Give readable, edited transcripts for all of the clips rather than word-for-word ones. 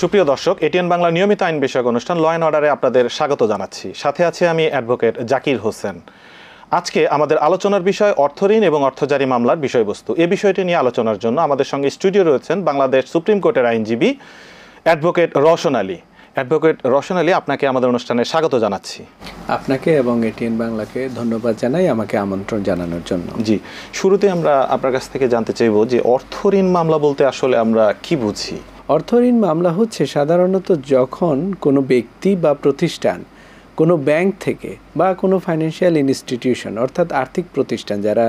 সুপ্রিয় দর্শক, এটিএন বাংলা নিয়মিত আইন বিষয়ক অনুষ্ঠান ল অ্যান্ড অর্ডারে আপনাদের স্বাগত জানাচ্ছি। সাথে আছে আমি অ্যাডভোকেট জাকির হোসেন। আজকে আমাদের আলোচনার বিষয় অর্থঋণ এবং অর্থজারি মামলার বিষয়বস্তু। এই বিষয়টি নিয়ে আলোচনার জন্য আমাদের সঙ্গে স্টুডিও রয়েছেন বাংলাদেশ সুপ্রিম কোর্টের আইনজীবী অ্যাডভোকেট রওশন আলী। অ্যাডভোকেট রওশন আলী, আপনাকে আমাদের অনুষ্ঠানে স্বাগত জানাচ্ছি। আপনাকে এবং এটিএন বাংলাকে ধন্যবাদ জানাই আমাকে আমন্ত্রণ জানানোর জন্য। জি, শুরুতে আমরা আপনার কাছ থেকে জানতে চাইব যে অর্থঋণ মামলা বলতে আসলে আমরা কি বুঝি? অর্থঋণ মামলা হচ্ছে সাধারণত যখন কোনো ব্যক্তি বা প্রতিষ্ঠান কোনো ব্যাংক থেকে বা কোনো ফাইন্যান্সিয়াল ইনস্টিটিউশন অর্থাৎ আর্থিক প্রতিষ্ঠান যারা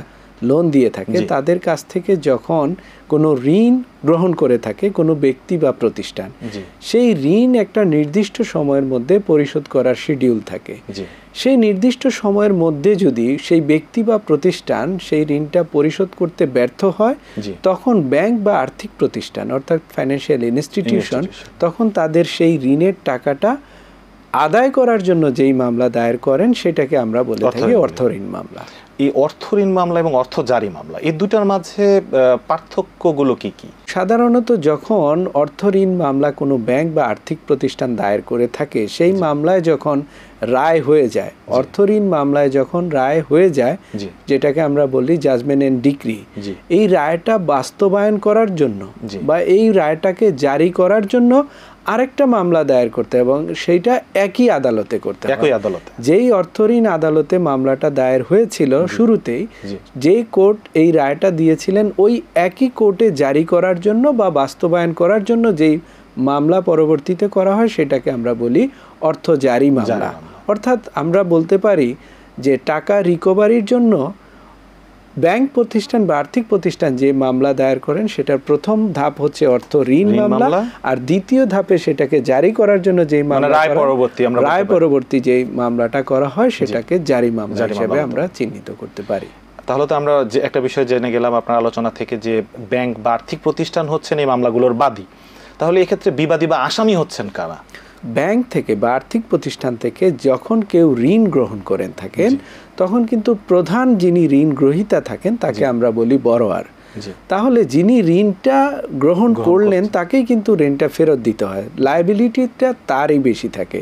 লোন দিয়ে থাকে তাদের কাছ থেকে যখন কোনো ঋণ গ্রহণ করে থাকে কোনো ব্যক্তি বা প্রতিষ্ঠান, সেই ঋণ একটা নির্দিষ্ট সময়ের মধ্যে পরিশোধ করার শিডিউল থাকে। সেই নির্দিষ্ট সময়ের মধ্যে যদি সেই ব্যক্তি বা প্রতিষ্ঠান সেই ঋণটা পরিশোধ করতে ব্যর্থ হয়, তখন ব্যাংক বা আর্থিক প্রতিষ্ঠান অর্থাৎ ফাইন্যান্সিয়াল ইনস্টিটিউশন তখন তাদের সেই ঋণের টাকাটা আদায় করার জন্য যেই মামলা দায়ের করেন সেটাকে আমরা বলে থাকি অর্থঋণ মামলা। এই অর্থঋণ মামলা এবং অর্থজারি মামলা, এই দুটার মাঝে পার্থক্যগুলো কি কি? সাধারণত যখন অর্থঋণ মামলা কোনো ব্যাংক বা আর্থিক প্রতিষ্ঠান দায়ের করে থাকে, সেই মামলায় যখন রায় হয়ে যায়, অর্থঋণ মামলায় যখন রায় হয়ে যায়, যেটাকে আমরা বলি জাজমেন্ট এন্ড ডিক্রি, এই রায়টা বাস্তবায়ন করার জন্য বা এই রায়টাকে জারি করার জন্য আরেকটা মামলা দায়ের করতে এবং সেইটা একই আদালতে করতে হবে। যেই অর্থঋণ আদালতে মামলাটা দায়ের হয়েছিল শুরুতেই, যেই কোর্ট এই রায়টা দিয়েছিলেন ওই একই কোর্টে জারি করার জন্য বা বাস্তবায়ন করার জন্য যেই মামলা পরবর্তীতে করা হয় সেটাকে আমরা বলি অর্থজারি মামলা। অর্থাৎ আমরা বলতে পারি যে টাকা রিকভারির জন্য ব্যাংক প্রতিষ্ঠান বা আর্থিক প্রতিষ্ঠান যে মামলা দায়ের করেন সেটার প্রথম ধাপ হচ্ছে অর্থঋণ মামলা, আর দ্বিতীয় ধাপে সেটাকে জারি করার জন্য যে রায় পরবর্তী যে মামলাটা করা হয় সেটাকে জারি মামলা হিসেবে আমরা চিহ্নিত করতে পারি। তাহলে তো আমরা যে একটা বিষয় জেনে গেলাম আপনার আলোচনা থেকে যে ব্যাংক বা আর্থিক প্রতিষ্ঠান হচ্ছেন এই মামলাগুলোর বাদী। তাহলে এক্ষেত্রে বিবাদী বা আসামি হচ্ছেন কারা? ব্যাংক থেকে বা আর্থিক প্রতিষ্ঠান থেকে যখন কেউ ঋণ গ্রহণ করেন থাকেন তখন কিন্তু প্রধান যিনি ঋণ গ্রহীতা থাকেন তাকে আমরা বলি বরোয়ার। তাহলে যিনি ঋণটা গ্রহণ করলেন তাকেই কিন্তু ঋণটা ফেরত দিতে হয়, লায়াবিলিটিটা তারই বেশি থাকে।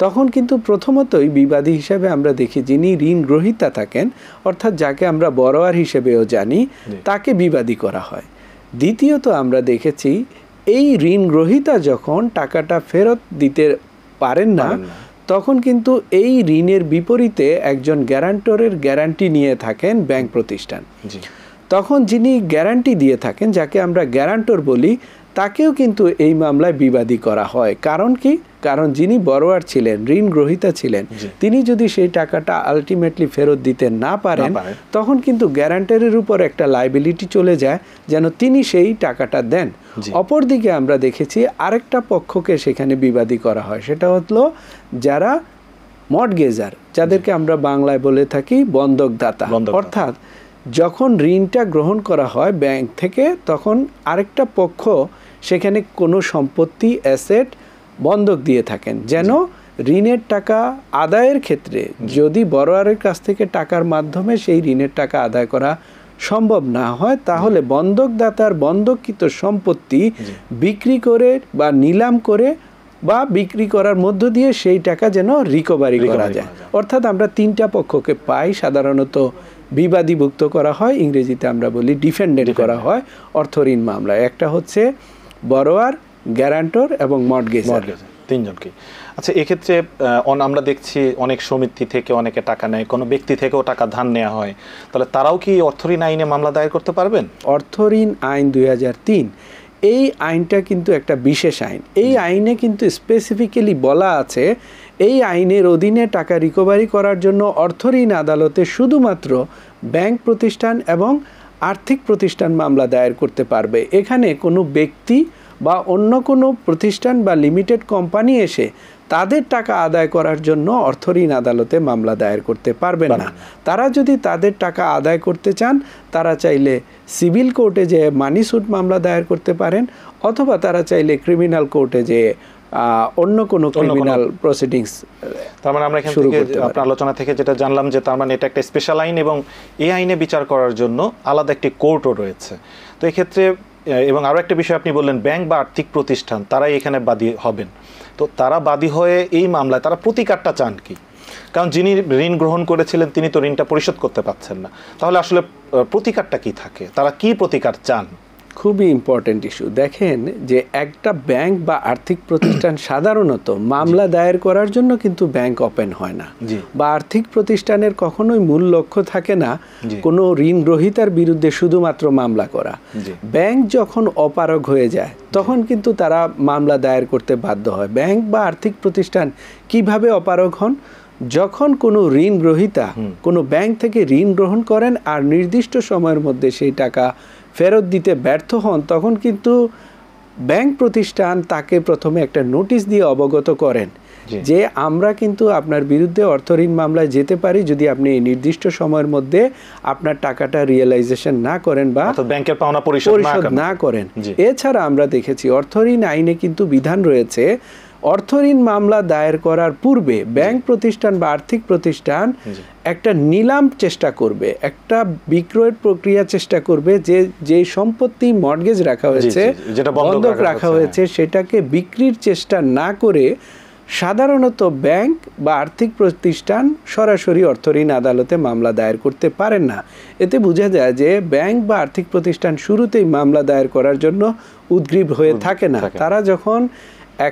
তখন কিন্তু প্রথমতই বিবাদী হিসেবে আমরা দেখি যিনি ঋণ গ্রহীতা থাকেন অর্থাৎ যাকে আমরা বরোয়ার হিসেবেও জানি, তাকে বিবাদী করা হয়। দ্বিতীয়ত আমরা দেখেছি এই ঋণ গ্রহীতা যখন টাকাটা ফেরত দিতে পারেন না তখন কিন্তু এই ঋণের বিপরীতে একজন গ্যারান্টরের গ্যারান্টি নিয়ে থাকেন ব্যাংক প্রতিষ্ঠান। তখন যিনি গ্যারান্টি দিয়ে থাকেন যাকে আমরা গ্যারান্টর বলি, তাকেও কিন্তু এই মামলায় বিবাদী করা হয়। কারণ কি? কারণ যিনি বরোয়ার ছিলেন, ঋণ গ্রহীতা ছিলেন, তিনি যদি সেই টাকাটা আলটিমেটলি ফেরত দিতে না পারেন তখন কিন্তু গ্যারান্টরের উপর একটা লায়াবিলিটি চলে যায় যেন তিনি সেই টাকাটা দেন। অপরদিকে আমরা দেখেছি আরেকটা পক্ষকে সেখানে বিবাদী করা হয়, সেটা হলো যারা মর্টগেজার, যাদেরকে আমরা বাংলায় বলে থাকি বন্ধকদাতা। অর্থাৎ যখন ঋণটা গ্রহণ করা হয় ব্যাংক থেকে তখন আরেকটা পক্ষ সেখানে কোনো সম্পত্তি অ্যাসেট বন্ধক দিয়ে থাকেন যেন ঋণের টাকা আদায়ের ক্ষেত্রে যদি বরোয়ারের কাছ থেকে টাকার মাধ্যমে সেই ঋণের টাকা আদায় করা সম্ভব না হয় তাহলে বন্ধকদাতার বন্ধককৃত সম্পত্তি বিক্রি করে বা নিলাম করে বা বিক্রি করার মধ্য দিয়ে সেই টাকা যেন রিকভারি করা যায়। অর্থাৎ আমরা তিনটা পক্ষকে পাই, সাধারণত বিবাদীভুক্ত করা হয়, ইংরেজিতে আমরা বলি ডিফেন্ডেন্ট করা হয় অর্থঋণ মামলায়। একটা হচ্ছে বরোয়ার, গ্যারান্টর এবং মর্টগেজার, তিনজনকে। আচ্ছা, এক্ষেত্রে আমরা দেখছি অনেক সমিতি থেকে অনেকে টাকা নেয়, কোনো ব্যক্তি থেকেও টাকা ধার নেওয়া হয়, তাহলে তারাও কি অর্থঋণ আইনে মামলা দায়ের করতে পারবেন? অর্থঋণ আইন 2003 এই আইনটা কিন্তু একটা বিশেষ আইন। এই আইনে কিন্তু স্পেসিফিক্যালি বলা আছে এই আইনের অধীনে টাকা রিকভারি করার জন্য অর্থঋণ আদালতে শুধুমাত্র ব্যাংক প্রতিষ্ঠান এবং আর্থিক প্রতিষ্ঠান মামলা দায়ের করতে পারবে। এখানে কোনো ব্যক্তি বা অন্য কোনো প্রতিষ্ঠান বা লিমিটেড কোম্পানি এসে তাদের টাকা আদায় করার জন্য অর্থঋণ আদালতে মামলা দায়ের করতে পারবেন না। তারা যদি তাদের টাকা আদায় করতে চান তারা চাইলে সিভিল কোর্টে যে মানি স্যুট মামলা দায়ের করতে পারেন, অথবা তারা চাইলে ক্রিমিনাল কোর্টে যে অন্য কোনো ক্রিমিনাল প্রসিডিংস। তার মানে আমরা এখান থেকে আপনার আলোচনা থেকে যেটা জানলাম যে তার মানে এটা একটা স্পেশাল আইন এবং এই আইনে বিচার করার জন্য আলাদা একটি কোর্টও রয়েছে। তো এক্ষেত্রে এবং আরো একটা বিষয় আপনি বললেন ব্যাংক বা আর্থিক প্রতিষ্ঠান তারাই এখানে বাদী হবেন, তো তারা বাদী হয়ে এই মামলায় তারা প্রতিকারটা চান কি? কারণ যিনি ঋণ গ্রহণ করেছিলেন তিনি তো ঋণটা পরিশোধ করতে পারছেন না, তাহলে আসলে প্রতিকারটা কি থাকে, তারা কি প্রতিকার চান? খুবই ইম্পর্টেন্ট ইস্যু। দেখেন যে একটা ব্যাংক বা আর্থিক প্রতিষ্ঠান সাধারণত মামলা দায়ের করার জন্য কিন্তু ব্যাংক ওপেন হয় না, বা আর্থিক প্রতিষ্ঠানের কখনোই মূল লক্ষ্য থাকে না কোনো ঋণ গ্রহীতার বিরুদ্ধে শুধুমাত্র মামলা করা। ব্যাংক যখন অপারগ হয়ে যায় তখন কিন্তু তারা মামলা দায়ের করতে বাধ্য হয়। ব্যাংক বা আর্থিক প্রতিষ্ঠান কিভাবে অপারগ হন? যখন কোনো ঋণ গ্রহীতা কোনো ব্যাংক থেকে ঋণ গ্রহণ করেন আর নির্দিষ্ট সময়ের মধ্যে সেই টাকা ফেরত দিতে ব্যর্থ হন, তখন কিন্তু ব্যাংক প্রতিষ্ঠান তাকে প্রথমে একটা নোটিশ দিয়ে অবগত করেন যে আমরা কিন্তু আপনার বিরুদ্ধে অর্থঋণ মামলায় যেতে পারি যদি আপনি এই নির্দিষ্ট সময়ের মধ্যে আপনার টাকাটা রিয়েলাইজেশন না করেন বা ব্যাংকের পাওনা পরিশোধ না করেন। এছাড়া আমরা দেখেছি অর্থঋণ আইনে কিন্তু বিধান রয়েছে অর্থঋণ মামলা দায়ের করার পূর্বে ব্যাংক প্রতিষ্ঠান বা আর্থিক প্রতিষ্ঠান একটা নিলাম চেষ্টা করবে, একটা বিক্রয়ের প্রক্রিয়া চেষ্টা করবে যে সম্পত্তি মর্টগেজ রাখা হয়েছে, বন্ধক রাখা হয়েছে, সেটাকে বিক্রির চেষ্টা না করে সাধারণত ব্যাংক বা আর্থিক প্রতিষ্ঠান সরাসরি অর্থঋণ আদালতে মামলা দায়ের করতে পারেন না। এতে বোঝা যায় যে ব্যাংক বা আর্থিক প্রতিষ্ঠান শুরুতেই মামলা দায়ের করার জন্য উদ্গ্রীব হয়ে থাকে না। তারা যখন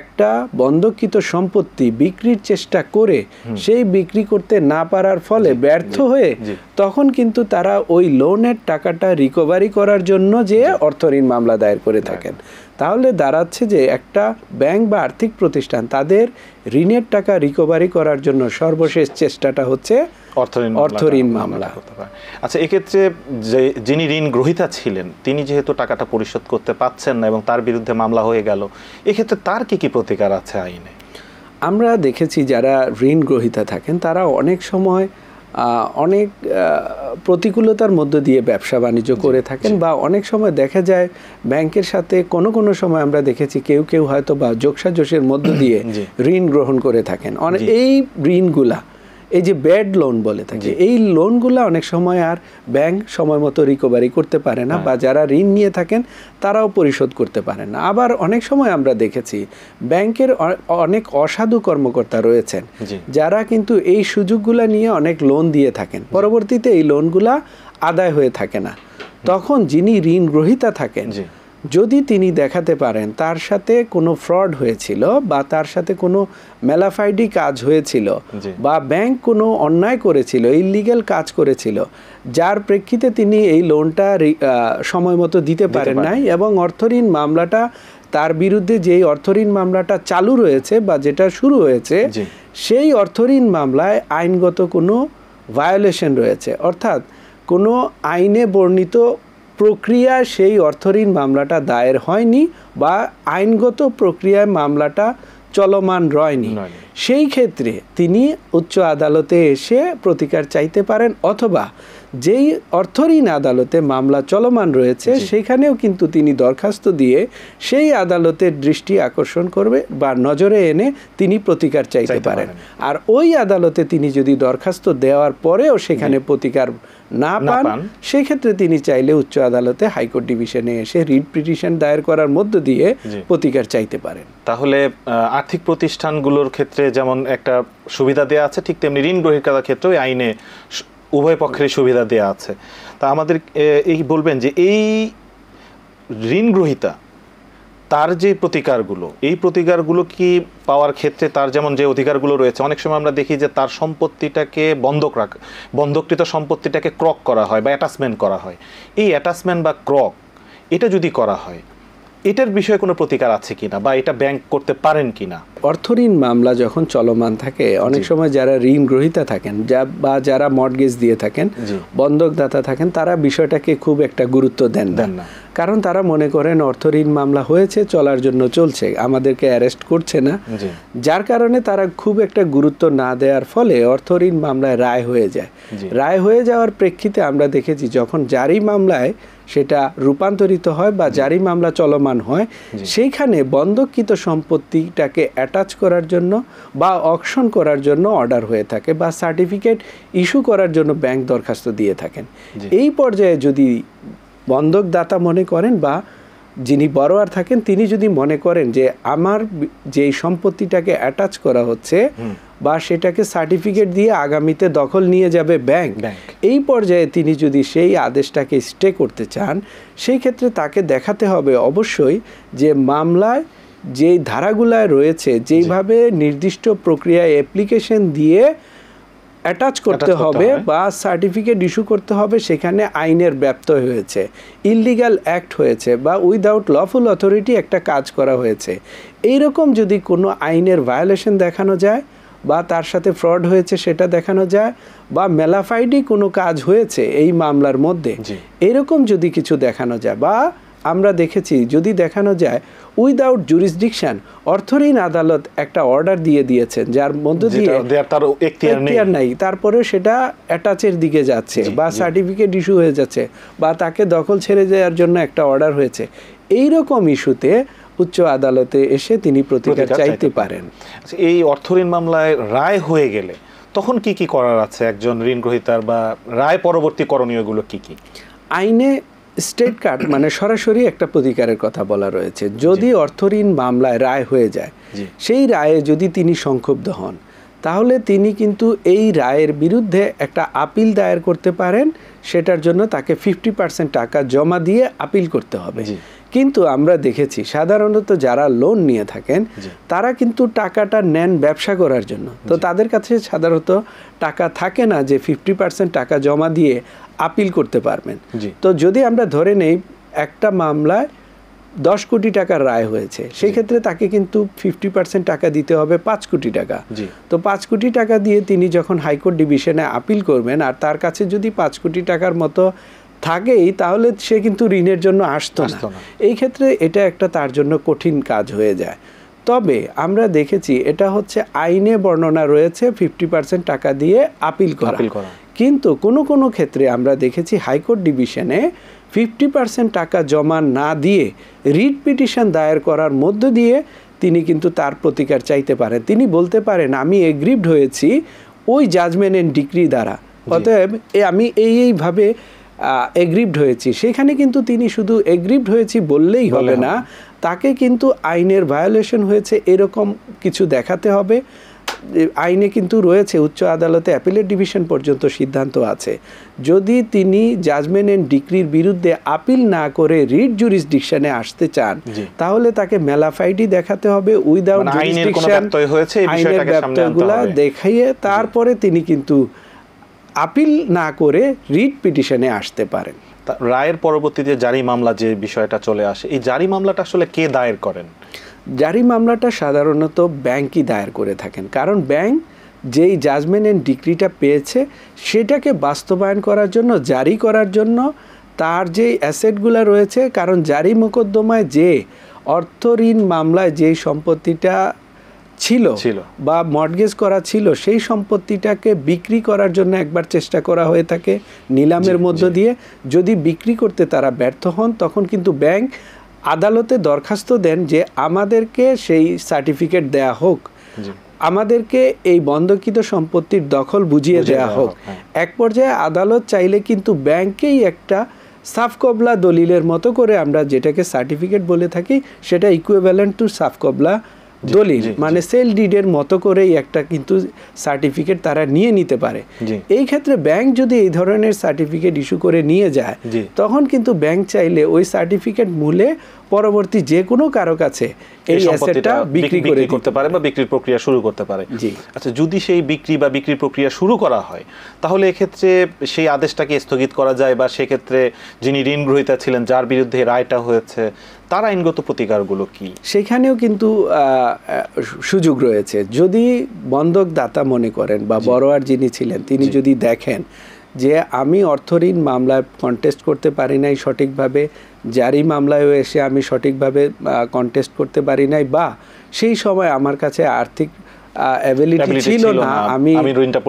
একটা বন্ধককৃত সম্পত্তি বিক্রির চেষ্টা করে সেই বিক্রি করতে না পারার ফলে ব্যর্থ হয়ে তখন কিন্তু তারা ওই লোনের টাকাটা রিকভারি করার জন্য যে অর্থঋণ মামলা দায়ের করে থাকেন। তাহলে দাঁড়াচ্ছে যে একটা ব্যাংক বা আর্থিক প্রতিষ্ঠান তাদের ঋণের টাকা রিকভারি করার জন্য সর্বশেষ চেষ্টাটা হচ্ছে অর্থঋণ মামলা। আচ্ছা, এক্ষেত্রে যিনি ঋণ গ্রহীতা ছিলেন তিনি যেহেতু টাকাটা পরিশোধ করতে পারছেন না এবং তার বিরুদ্ধে মামলা হয়ে গেল, এক্ষেত্রে তার কি কি প্রতিকার আছে আইনে? আমরা দেখেছি যারা ঋণ গ্রহীতা থাকেন তারা অনেক সময় অনেক প্রতিকূলতার মধ্য দিয়ে ব্যবসা বাণিজ্য করে থাকেন, বা অনেক সময় দেখা যায় ব্যাংকের সাথে কোনো সময় আমরা দেখেছি কেউ হয়তো বা যোগসাজশের মধ্য দিয়ে ঋণ গ্রহণ করে থাকেন। এই ঋণগুলা এই যে ব্যাড লোন বলে থাকে, এই লোনগুলো অনেক সময় আর ব্যাংক সময় মতো রিকভারি করতে পারে না, বা যারা ঋণ নিয়ে থাকেন তারাও পরিশোধ করতে পারে না। আবার অনেক সময় আমরা দেখেছি ব্যাংকের অনেক অসাধু কর্মকর্তা রয়েছেন যারা কিন্তু এই সুযোগগুলা নিয়ে অনেক লোন দিয়ে থাকেন, পরবর্তীতে এই লোনগুলা আদায় হয়ে থাকে না। তখন যিনি ঋণ গ্রহীতা থাকেন যদি তিনি দেখাতে পারেন তার সাথে কোনো ফ্রড হয়েছিল বা তার সাথে কোনো মেলাফাইডি কাজ হয়েছিল বা ব্যাংক কোনো অন্যায় করেছিল, ইললিগ্যাল কাজ করেছিল, যার প্রেক্ষিতে তিনি এই লোনটা সময় মতো দিতে পারেন নাই, এবং অর্থঋণ মামলাটা তার বিরুদ্ধে যেই অর্থঋণ মামলাটা চালু রয়েছে বা যেটা শুরু হয়েছে সেই অর্থঋণ মামলায় আইনগত কোনো ভায়োলেশন রয়েছে, অর্থাৎ কোনো আইনে বর্ণিত প্রক্রিয়া সেই অর্থঋণ মামলাটা দায়ের হয়নি বা আইনগত প্রক্রিয়ায় মামলাটা চলমান রয়নি, সেই ক্ষেত্রে তিনি উচ্চ আদালতে এসে প্রতিকার চাইতে পারেন, অথবা যেই অর্থঋণ আদালতে মামলা চলমান রয়েছে সেখানেও কিন্তু তিনি দরখাস্ত দিয়ে সেই আদালতের দৃষ্টি আকর্ষণ করবে বা নজরে এনে তিনি প্রতিকার চাইতে পারেন। আর ওই আদালতে তিনি যদি দরখাস্ত দেওয়ার পরেও সেখানে প্রতিকার না পান, সেক্ষেত্রে তিনি চাইলে উচ্চ আদালতে হাইকোর্ট ডিভিশনে এসে রিট পিটিশন দায়ের করার মধ্য দিয়ে প্রতিকার চাইতে পারেন। তাহলে আর্থিক প্রতিষ্ঠানগুলোর ক্ষেত্রে যেমন একটা সুবিধা দেওয়া আছে, ঠিক তেমনি ঋণ গ্রহীতার ক্ষেত্রেও আইনে উভয় পক্ষের সুবিধা দেওয়া আছে। তা আমাদের এই বলবেন যে এই ঋণ গ্রহীতা তার যে প্রতিকারগুলো, এই প্রতিকারগুলো কি পাওয়ার ক্ষেত্রে তার যেমন যে অধিকারগুলো রয়েছে, অনেক সময় আমরা দেখি যে তার সম্পত্তিটাকে বন্ধককৃত সম্পত্তিটাকে ক্রক করা হয় বা অ্যাটাচমেন্ট করা হয়। এই অ্যাটাচমেন্ট বা ক্রক এটা যদি করা হয়, এটার বিষয়ে কোনো প্রতিকার আছে কিনা বা এটা ব্যাংক করতে পারেন কিনা? অর্থঋণ মামলা যখন চলমান থাকে অনেক সময় যারা ঋণ গ্রহীতা থাকেন বা যারা মর্টগেজ দিয়ে থাকেন, বন্ধকদাতা থাকেন, তারা বিষয়টাকে খুব একটা গুরুত্ব দেন না, কারণ তারা মনে করেন অর্থঋণ মামলা হয়েছে, চলার জন্য চলছে, আমাদেরকে অ্যারেস্ট করছে না, যার কারণে তারা খুব একটা গুরুত্ব না দেওয়ার ফলে অর্থঋণ মামলায় রায় হয়ে যায়। রায় হয়ে যাওয়ার প্রেক্ষিতে আমরা দেখেছি যখন জারি মামলায় সেটা রূপান্তরিত হয় বা জারি মামলা চলমান হয়, সেইখানে বন্ধককৃত সম্পত্তিটাকে অ্যাটাচ করার জন্য বা অকশন করার জন্য অর্ডার হয়ে থাকে বা সার্টিফিকেট ইস্যু করার জন্য ব্যাংক দরখাস্ত দিয়ে থাকেন। এই পর্যায়ে যদি বন্ধকদাতা মনে করেন বা যিনি বড়োয়ার থাকেন তিনি যদি মনে করেন যে আমার যে সম্পত্তিটাকে অ্যাটাচ করা হচ্ছে বা সেটাকে সার্টিফিকেট দিয়ে আগামীতে দখল নিয়ে যাবে ব্যাংক, এই পর্যায়ে তিনি যদি সেই আদেশটাকে স্টে করতে চান, সেই ক্ষেত্রে তাকে দেখাতে হবে অবশ্যই যে মামলায় যেই ধারাগুলায় রয়েছে যেইভাবে নির্দিষ্ট প্রক্রিয়ায় অ্যাপ্লিকেশন দিয়ে অ্যাটাচ করতে হবে বা সার্টিফিকেট ইস্যু করতে হবে, সেখানে আইনের ব্যত্যয় হয়েছে, ইললিগাল অ্যাক্ট হয়েছে বা উইদাউট লফুল অথরিটি একটা কাজ করা হয়েছে, এইরকম যদি কোনো আইনের ভায়োলেশন দেখানো যায় বা তার সাথে ফ্রড হয়েছে সেটা দেখানো যায় বা মেলাফাইডি কোনো কাজ হয়েছে এই মামলার মধ্যে, এরকম যদি কিছু দেখানো যায় বা আমরা দেখেছি যদি দেখানো যায় উইদাউট জুরিসডিকশন, অর্থঋণ আদালত একটা অর্ডার দিয়ে দিয়েছেন যার মধ্য দিয়ে তার এখতিয়ার নাই, তারপরে সেটা অ্যাটাচের দিকে যাচ্ছে বা সার্টিফিকেট ইস্যু হয়ে যাচ্ছে বা তাকে দখল ছেড়ে দেওয়ার জন্য একটা অর্ডার হয়েছে, এইরকম ইস্যুতে উচ্চ আদালতে এসে তিনি প্রতিকার চাইতে পারেন। এই অর্থঋণ মামলায় রায় হয়ে গেলে তখন কি কি করার আছে একজন ঋণ গ্রহীতার, বা রায় পরবর্তী করণীয়গুলো কি কি? আইনে স্টেট কার্ড মানে সরাসরি একটা প্রতিকারের কথা বলা রয়েছে। যদি অর্থঋণ মামলায় রায় হয়ে যায়, সেই রায়ে যদি তিনি সংক্ষুব্ধ হন, তাহলে তিনি কিন্তু এই রায়ের বিরুদ্ধে একটা আপিল দায়ের করতে পারেন। সেটার জন্য তাকে 50% টাকা জমা দিয়ে আপিল করতে হবে। কিন্তু আমরা দেখেছি সাধারণত যারা লোন নিয়ে থাকেন তারা কিন্তু টাকাটা নেন ব্যবসা করার জন্য, তো তাদের কাছে সাধারণত টাকা থাকে না যে 50% টাকা জমা দিয়ে আপিল করতে পারবেন। তো যদি আমরা ধরে নেই একটা মামলায় 10 কোটি টাকার রায় হয়েছে, সেই ক্ষেত্রে তাকে কিন্তু 50% টাকা দিতে হবে 5 কোটি টাকা। তো 5 কোটি টাকা দিয়ে তিনি যখন হাইকোর্ট ডিভিশনে আপিল করবেন আর তার কাছে যদি 5 কোটি টাকার মতো থাকেই, তাহলে সে কিন্তু ঋণের জন্য আসতো না। এই ক্ষেত্রে এটা একটা তার জন্য কঠিন কাজ হয়ে যায়। তবে আমরা দেখেছি এটা হচ্ছে আইনে বর্ণনা রয়েছে 50% টাকা দিয়ে আপিল করা, কিন্তু কোনো কোনো ক্ষেত্রে আমরা দেখেছি হাইকোর্ট ডিভিশনে 50% টাকা জমা না দিয়ে রিট পিটিশন দায়ের করার মধ্য দিয়ে তিনি কিন্তু তার প্রতিকার চাইতে পারেন। তিনি বলতে পারেন আমি এগ্রিভড হয়েছি ওই জাজমেন্ট এন্ড ডিক্রি দ্বারা, অতএব আমি এইভাবে এগ্রিভড হয়েছি। সেখানে কিন্তু তিনি শুধু এগ্রিভড হয়েছি বললেই হবে না, তাকে কিন্তু আইনের ভায়োলেশন হয়েছে এরকম কিছু দেখাতে হবে। আইনে কিন্তু রয়েছে, উচ্চ আদালতে অ্যাপিলেট ডিভিশন পর্যন্ত সিদ্ধান্ত আছে, যদি তিনি জাজমেন্ট এন্ড ডিক্রির বিরুদ্ধে আপিল না করে রিট জুরিসডিকশনে আসতে চান, তাহলে তাকে মেলাফাইডি দেখাতে হবে উইদাউট জুরিসডিকশন, আইনের ব্যত্যয়গুলো দেখিয়ে তারপরে তিনি কিন্তু আপিল না করে রিট পিটিশনে আসতে পারেন। রায়ের পরবর্তীতে জারি মামলা যে বিষয়টা চলে আসে, এই জারি মামলাটা আসলে কে দায়ের করেন? জারি মামলাটা সাধারণত ব্যাংকই দায়ের করে থাকেন, কারণ ব্যাংক যেই জাজমেন্ট এন্ড ডিক্রিটা পেয়েছে সেটাকে বাস্তবায়ন করার জন্য, জারি করার জন্য তার যে অ্যাসেটগুলো রয়েছে, কারণ জারি মোকদ্দমায় যে অর্থ ঋণ মামলায় যেই সম্পত্তিটা ছিল বা মর্টগেজ করা ছিল, সেই সম্পত্তিটাকে বিক্রি করার জন্য একবার চেষ্টা করা হয়ে থাকে নিলামের মধ্য দিয়ে। যদি বিক্রি করতে তারা ব্যর্থ হন, তখন কিন্তু ব্যাংক আদালতে দরখাস্ত দেন যে আমাদেরকে সেই সার্টিফিকেট দেয়া হোক, আমাদেরকে এই বন্ধকিত সম্পত্তির দখল বুঝিয়ে দেয়া হোক। এক পর্যায়ে আদালত চাইলে কিন্তু ব্যাংকেই একটা সাফকবলা দলিলের মতো করে, আমরা যেটাকে সার্টিফিকেট বলে থাকি, সেটা ইকুইভ্যালেন্ট টু সাফকবলা দলিল, মানে সেল ডিডের মতো করেই একটা কিন্তু সার্টিফিকেট তারা নিয়ে নিতে পারে। এই ক্ষেত্রে ব্যাংক যদি এই ধরনের সার্টিফিকেট ইস্যু করে নিয়ে যায়, তখন কিন্তু ব্যাংক চাইলে ওই সার্টিফিকেট মূলে পরবর্তী যে কোনো কারো কাছে এই অ্যাসেটটা বিক্রি করতে পারে বা বিক্রির প্রক্রিয়া শুরু করতে পারে। আচ্ছা, যদি সেই বিক্রি বা বিক্রির প্রক্রিয়া শুরু করা হয়, তাহলে এক্ষেত্রে সেই আদেশটাকে স্থগিত করা যায়, বা সেক্ষেত্রে যিনি ঋণ গ্রহীতা ছিলেন, যার বিরুদ্ধে রায়টা হয়েছে, তার আইনগত প্রতিকারগুলো কি? সেখানেও কিন্তু সুযোগ রয়েছে। যদি বন্ধক দাতা মনে করেন বা বড়োয়ার যিনি ছিলেন, তিনি যদি দেখেন যে আমি অর্থঋণ মামলায় কন্টেস্ট করতে পারি নাই সঠিকভাবে, জারি মামলায়ও এসে আমি সঠিকভাবে কন্টেস্ট করতে পারি নাই, বা সেই সময় আমার কাছে আর্থিক অ্যাবিলিটি ছিল না, আমি ঋণটা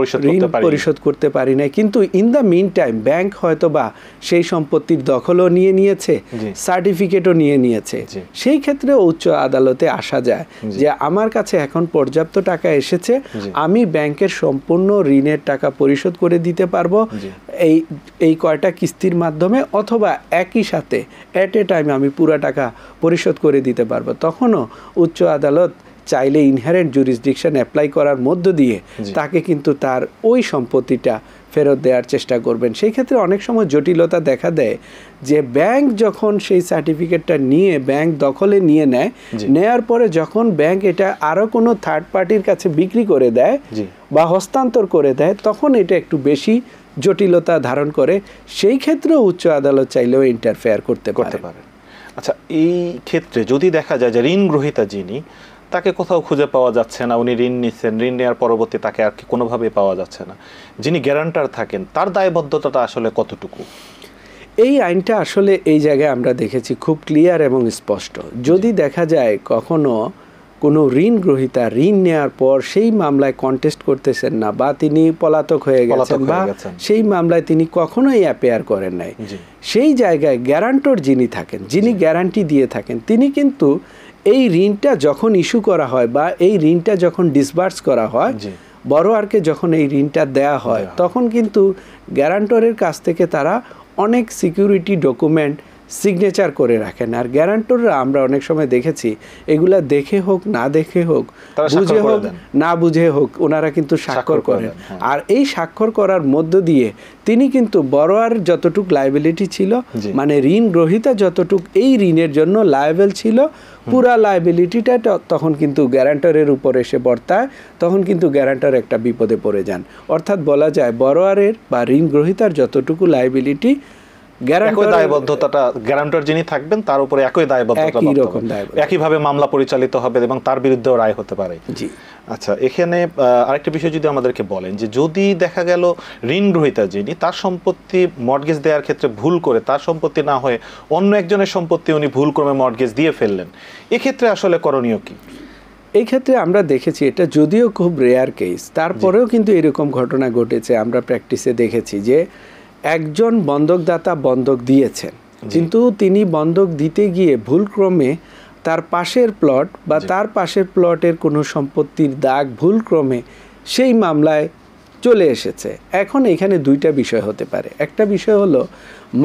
পরিশোধ করতে পারি না, কিন্তু in the meantime bank হয়তো বা সেই সম্পত্তির দখলও নিয়ে নিয়েছে, সার্টিফিকেটও নিয়ে নিয়েছে। সেই ক্ষেত্রে উচ্চ আদালতে আসা যায় যে আমার কাছে এখন পর্যাপ্ত টাকা এসেছে, আমি ব্যাংকের সম্পূর্ণ ঋণের টাকা পরিশোধ করে দিতে পারবো এই কয়টা কিস্তির মাধ্যমে, অথবা একই সাথে এট এ টাইম আমি পুরো টাকা পরিশোধ করে দিতে পারবো। তখনও উচ্চ আদালত চাইলে ইনহেরেন্ট জুরিসডিকশন অ্যাপ্লাই করার মধ্য দিয়ে তাকে কিন্তু তার ওই সম্পত্তিটা ফেরত দেওয়ার চেষ্টা করবেন। সেই ক্ষেত্রে অনেক সময় জটিলতা দেখা দেয় যে ব্যাংক যখন সেই সার্টিফিকেটটা নিয়ে ব্যাংক দখলে নিয়ে নেয়, নেয়ার পরে যখন ব্যাংক এটা আরও কোনো থার্ড পার্টির কাছে বিক্রি করে দেয় বা হস্তান্তর করে দেয়, তখন এটা একটু বেশি জটিলতা ধারণ করে। সেই ক্ষেত্রেও উচ্চ আদালত চাইলেও ইন্টারফেয়ার করতে পারে। আচ্ছা, এই ক্ষেত্রে যদি দেখা যায় যে ঋণ গ্রহীতা যিনি, তাকে কোথাও খুঁজে পাওয়া যাচ্ছে না, উনি ঋণ নিচ্ছেন, ঋণ নেওয়ার পরবর্তী তাকে আর কি কোনোভাবে পাওয়া যাচ্ছে না, যিনি গ্যারান্টার থাকেন তার দায়বদ্ধতাটা আসলে কতটুকু? এই আইনটা আসলে এই জায়গায় আমরা দেখেছি খুব ক্লিয়ার এবং স্পষ্ট। যদি দেখা যায় কখনো কোনো ঋণ গ্রহীতা ঋণ নেওয়ার পর সেই মামলায় কন্টেস্ট করতেছেন না, বা তিনি পলাতক হয়ে গেছেন, বা সেই মামলায় তিনি কখনোই অ্যাপেয়ার করেন নাই, সেই জায়গায় গ্যারান্টর যিনি থাকেন, যিনি গ্যারান্টি দিয়ে থাকেন, তিনি কিন্তু এই ঋণটা যখন ইস্যু করা হয় বা এই ঋণটা যখন ডিসবার্স করা হয়, বড়োয়ারকে যখন এই ঋণটা দেয়া হয়, তখন কিন্তু গ্যারান্টরের কাছ থেকে তারা অনেক সিকিউরিটি ডকুমেন্ট সিগনেচার করে রাখেন। আর গ্যারান্টররা আমরা অনেক সময় দেখেছি এগুলা দেখে হোক না দেখে হোক, বুঝে হোক না বুঝে হোক, ওনারা কিন্তু স্বাক্ষর করেন। আর এই স্বাক্ষর করার মধ্য দিয়ে তিনি কিন্তু বড়োয়ার যতটুক লায়াবিলিটি ছিল, মানে ঋণ গ্রহীতা যতটুক এই ঋণের জন্য লায়াবেল ছিল, পুরা লায়াবিলিটিটা তখন কিন্তু গ্যারান্টরের উপর এসে বর্তায়, তখন কিন্তু গ্যারান্টর একটা বিপদে পড়ে যান। অর্থাৎ বলা যায় বড়োয়ারের বা ঋণ গ্রহীতার যতটুকু লায়াবিলিটি, দায়বদ্ধতাটা গ্যারান্টর যিনি থাকবেন তার উপরে একই দায়বদ্ধতা, একইভাবে মামলা পরিচালিত হবে এবং তার বিরুদ্ধেও রায় হতে পারে। আচ্ছা, এখানে আরেকটা বিষয় যদি আমাদেরকে বলেন যে যদি দেখা গেল ঋণ গ্রহীতা যিনি, তার সম্পত্তি মর্টগেজ দেওয়ার ক্ষেত্রে ভুল করে তার সম্পত্তি না হয়ে অন্য একজনের সম্পত্তি উনি ভুলক্রমে মর্টগেজ দিয়ে ফেললেন, এক্ষেত্রে আসলে করণীয় কি? এই ক্ষেত্রে আমরা দেখেছি এটা যদিও খুব রেয়ার কেস, তারপরেও কিন্তু এরকম ঘটনা ঘটেছে। আমরা প্র্যাকটিসে দেখেছি যে একজন বন্ধকদাতা বন্ধক দিয়েছেন, কিন্তু তিনি বন্ধক দিতে গিয়ে ভুলক্রমে তার পাশের প্লট বা তার পাশের প্লটের কোনো সম্পত্তির দাগ ভুলক্রমে সেই মামলায় চলে এসেছে। এখন এখানে দুইটা বিষয় হতে পারে। একটা বিষয় হলো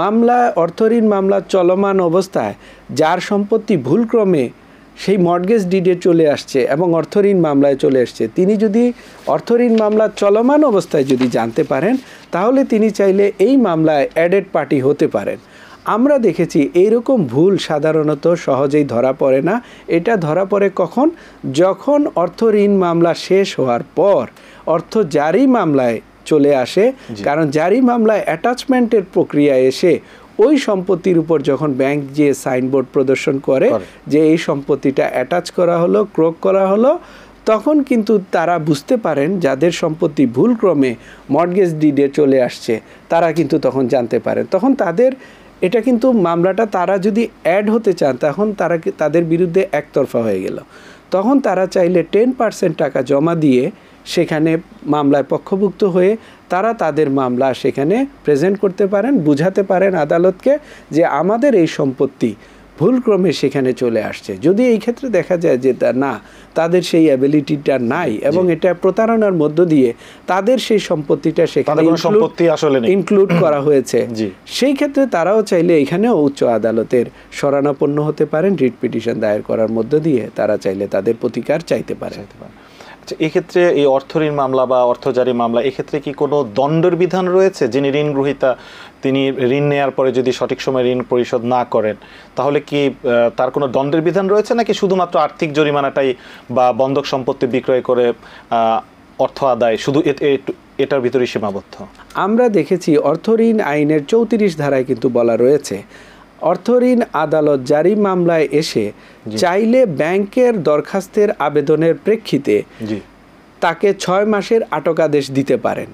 মামলা, অর্থঋণ মামলা চলমান অবস্থায় যার সম্পত্তি ভুলক্রমে সেই মর্টগেজ ডিডে চলে আসছে এবং অর্থঋণ মামলায় চলে আসছে, তিনি যদি অর্থঋণ মামলা চলমান অবস্থায় যদি জানতে পারেন, তাহলে তিনি চাইলে এই মামলায় অ্যাডেড পার্টি হতে পারেন। আমরা দেখেছি এইরকম ভুল সাধারণত সহজেই ধরা পড়ে না। এটা ধরা পড়ে কখন? যখন অর্থঋণ মামলা শেষ হওয়ার পর অর্থ জারি মামলায় চলে আসে। কারণ জারি মামলায় অ্যাটাচমেন্টের প্রক্রিয়া এসে ওই সম্পত্তির উপর যখন ব্যাংক যে সাইনবোর্ড প্রদর্শন করে যে এই সম্পত্তিটা অ্যাটাচ করা হলো, ক্রোক করা হলো, তখন কিন্তু তারা বুঝতে পারেন যাদের সম্পত্তি ভুলক্রমে মর্টগেজ ডিডে চলে আসছে, তারা কিন্তু তখন জানতে পারেন। তখন তাদের এটা কিন্তু মামলাটা তারা যদি অ্যাড হতে চান, তখন তাদের বিরুদ্ধে একতরফা হয়ে গেল। তখন তারা চাইলে 10% টাকা জমা দিয়ে সেখানে মামলায় পক্ষভুক্ত হয়ে তারা তাদের মামলা সেখানে প্রেজেন্ট করতে পারেন, বুঝাতে পারেন আদালতকে যে আমাদের এই সম্পত্তি ভুলক্রমে সেখানে চলে আসছে। যদি এই ক্ষেত্রে দেখা যায় যে না, তাদের সেই অ্যাবিলিটিটা নাই এবং এটা প্রতারণার মধ্য দিয়ে তাদের সেই সম্পত্তিটা সেখানে ইনক্লুড করা হয়েছে, সেই ক্ষেত্রে তারাও চাইলে এখানেও উচ্চ আদালতের শরণাপন্ন হতে পারেন। রিট পিটিশন দায়ের করার মধ্য দিয়ে তারা চাইলে তাদের প্রতিকার চাইতে পারে। আচ্ছা, এক্ষেত্রে এই অর্থঋণ মামলা বা অর্থজারি মামলা, এক্ষেত্রে কি কোনো দণ্ডের বিধান রয়েছে? যিনি ঋণ গ্রহীতা তিনি ঋণ নেওয়ার পরে যদি সঠিক সময় ঋণ পরিশোধ না করেন, তাহলে কি তার কোনো দণ্ডের বিধান রয়েছে, নাকি শুধুমাত্র আর্থিক জরিমানাটাই বা বন্ধক সম্পত্তি বিক্রয় করে অর্থ আদায় শুধু এটার ভিতরেই সীমাবদ্ধ? আমরা দেখেছি অর্থঋণ আইনের 34 ধারায় কিন্তু বলা রয়েছে অর্থঋণ আদালত জারি মামলায় এসে চাইলে ব্যাংকের দরখাস্তের আবেদনের প্রেক্ষিতে তাকে 6 মাসের আটকাদেশ দিতে পারেন,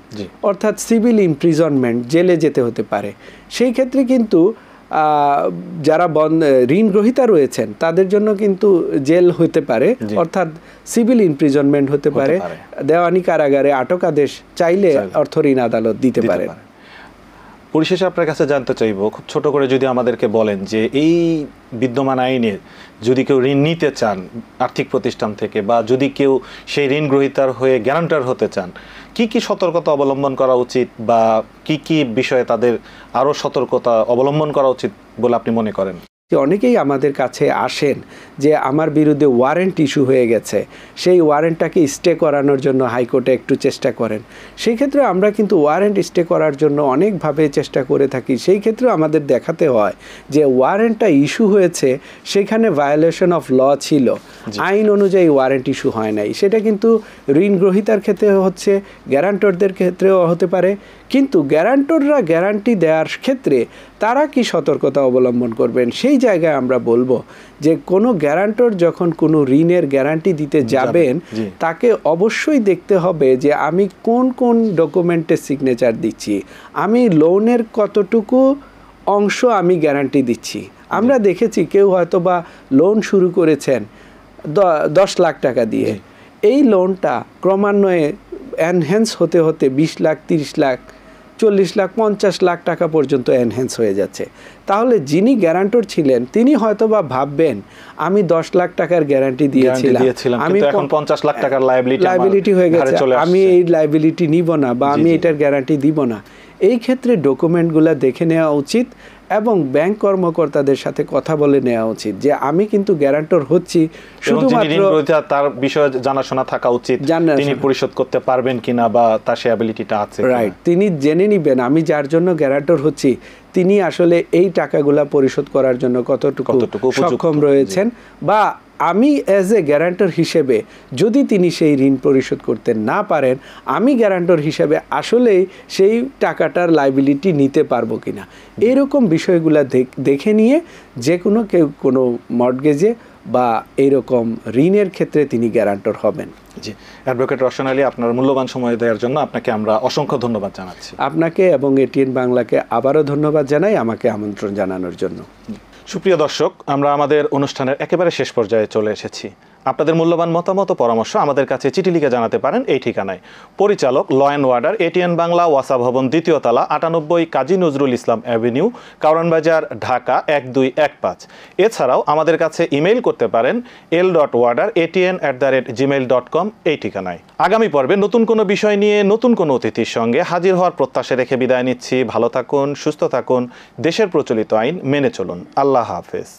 অর্থাৎ সিভিল ইমপ্রিজনমেন্ট, জেলে যেতে হতে পারে। সেই ক্ষেত্রে কিন্তু যারা ঋণ গ্রহীতা রয়েছেন তাদের জন্য কিন্তু জেল হতে পারে, অর্থাৎ সিভিল ইমপ্রিজনমেন্ট হতে পারে, দেওয়ানি কারাগারে আটক আদেশ চাইলে অর্থ ঋণ আদালত দিতে পারে। পরিশেষে আপনার কাছে জানতে চাইবো, খুব ছোট করে যদি আমাদেরকে বলেন যে এই বিদ্যমান আইনে যদি কেউ ঋণ নিতে চান আর্থিক প্রতিষ্ঠান থেকে, বা যদি কেউ সেই ঋণ গ্রহীতার হয়ে গ্যারান্টার হতে চান, কি কি সতর্কতা অবলম্বন করা উচিত বা কি কি বিষয়ে তাদের আরও সতর্কতা অবলম্বন করা উচিত বলে আপনি মনে করেন? অনেকেই আমাদের কাছে আসেন যে আমার বিরুদ্ধে ওয়ারেন্ট ইস্যু হয়ে গেছে, সেই ওয়ারেন্টটাকে স্টে করানোর জন্য হাইকোর্টে একটু চেষ্টা করেন। সেই ক্ষেত্রে আমরা কিন্তু ওয়ারেন্ট স্টে করার জন্য অনেকভাবে চেষ্টা করে থাকি। সেই ক্ষেত্রে আমাদের দেখাতে হয় যে ওয়ারেন্টটা ইস্যু হয়েছে সেখানে ভায়োলেশন অফ ল ছিল, আইন অনুযায়ী ওয়ারেন্ট ইস্যু হয় নাই। সেটা কিন্তু ঋণ গ্রহীতার ক্ষেত্রে হচ্ছে, গ্যারান্টরদের ক্ষেত্রেও হতে পারে। কিন্তু গ্যারান্টররা গ্যারান্টি দেওয়ার ক্ষেত্রে তারা কি সতর্কতা অবলম্বন করবেন, সেই জায়গায় আমরা বলবো যে কোনো গ্যারান্টর যখন কোনো ঋণের গ্যারান্টি দিতে যাবেন তাকে অবশ্যই দেখতে হবে যে আমি কোন কোন ডকুমেন্টে সিগনেচার দিচ্ছি, আমি লোনের কতটুকু অংশ আমি গ্যারান্টি দিচ্ছি। আমরা দেখেছি কেউ হয়তো বা লোন শুরু করেছেন 10 লাখ টাকা দিয়ে, এই লোনটা ক্রমান্বয়ে এনহ্যান্স হতে হতে 20 লাখ, 30 লাখ, 40 লাখ, 50 লাখ টাকা পর্যন্ত এনহ্যান্স হয়ে যাচ্ছে। তাহলে যিনি গ্যারান্টর ছিলেন তিনি হয়তো বা ভাববেন আমি 10 লাখ টাকার গ্যারান্টি দিয়েছিলাম, আমি এখন 50 লাখ টাকার লায়াবিলিটি হয়ে গেছে, আমি এই লায়াবিলিটি নিব না বা আমি এটার গ্যারান্টি দিব না। এই ক্ষেত্রে ডকুমেন্টগুলো দেখে নেওয়া উচিত এবং ব্যাংক কর্মকর্তাদের সাথে কথা বলে নেওয়া উচিত যে আমি কিন্তু গ্যারান্টর হচ্ছি, শুধুমাত্র তার বিষয়ে জানাশোনা থাকা উচিত, তিনি পরিশোধ করতে পারবেন কিনা বা তার সেই অ্যাবিলিটিটা আছে। রাইট, তিনি জেনে নেবেন আমি যার জন্য গ্যারান্টর হচ্ছি তিনি আসলে এই টাকাগুলা পরিশোধ করার জন্য কতটুকু সক্ষম রয়েছেন, বা আমি অ্যাজ এ গ্যারান্টর হিসেবে যদি তিনি সেই ঋণ পরিশোধ করতে না পারেন আমি গ্যারান্টর হিসেবে আসলেই সেই টাকাটার লাইবিলিটি নিতে পারবো কিনা, এরকম বিষয়গুলো দেখে নিয়ে যে কেউ কোনো মর্টগেজে বা এইরকম ঋণের ক্ষেত্রে তিনি গ্যারান্টর হবেন। জি, অ্যাডভোকেট রওশন আলী, আপনার মূল্যবান সময় দেওয়ার জন্য আপনাকে আমরা অসংখ্য ধন্যবাদ জানাচ্ছি। আপনাকে এবং এটিএন বাংলাকে আবারও ধন্যবাদ জানাই আমাকে আমন্ত্রণ জানানোর জন্য। সুপ্রিয় দর্শক, আমরা আমাদের অনুষ্ঠানের একেবারে শেষ পর্যায়ে চলে এসেছি। আপনাদের মূল্যবান মতামত ও পরামর্শ আমাদের কাছে চিঠি লিখে জানাতে পারেন এই ঠিকানায়। পরিচালক, law and order, ATN Bangla, ওয়াসা ভবন, 2য় তলা, 98 কাজী নজরুল ইসলাম অ্যাভিনিউ, কারওয়ানবাজার, ঢাকা 1215। এছাড়াও আমাদের কাছে ইমেইল করতে পারেন l.order@atn@gmail.com এই ঠিকানায়। আগামী পর্বে নতুন কোনো বিষয় নিয়ে নতুন কোনো অতিথির সঙ্গে হাজির হওয়ার প্রত্যাশা রেখে বিদায় নিচ্ছি। ভালো থাকুন, সুস্থ থাকুন, দেশের প্রচলিত আইন মেনে চলুন। আল্লাহ হাফেজ।